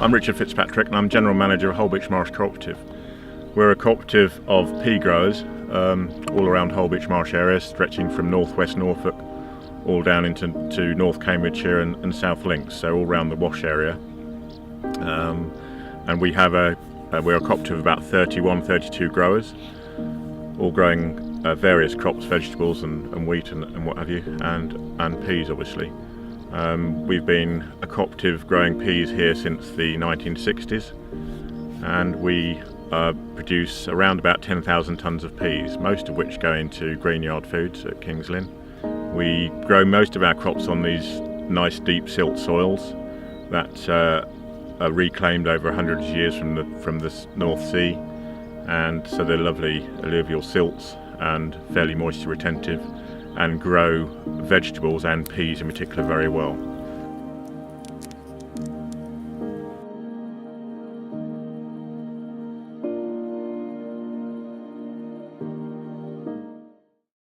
I'm Richard Fitzpatrick and I'm General Manager of Holbeach Marsh Cooperative. We're a cooperative of pea growers all around Holbeach Marsh area, stretching from northwest Norfolk all down into North Cambridgeshire and South Links, so all around the Wash area. And we're a cooperative of about 32 growers, all growing various crops, vegetables and wheat and what have you, and peas obviously. We've been a cooperative growing peas here since the 1960s, and we produce around about 10,000 tonnes of peas, most of which go into Greenyard Foods at Kings Lynn. We grow most of our crops on these nice deep silt soils that are reclaimed over 100 years from the North Sea, and so they're lovely alluvial silts and fairly moisture retentive, and grow vegetables and peas in particular very well.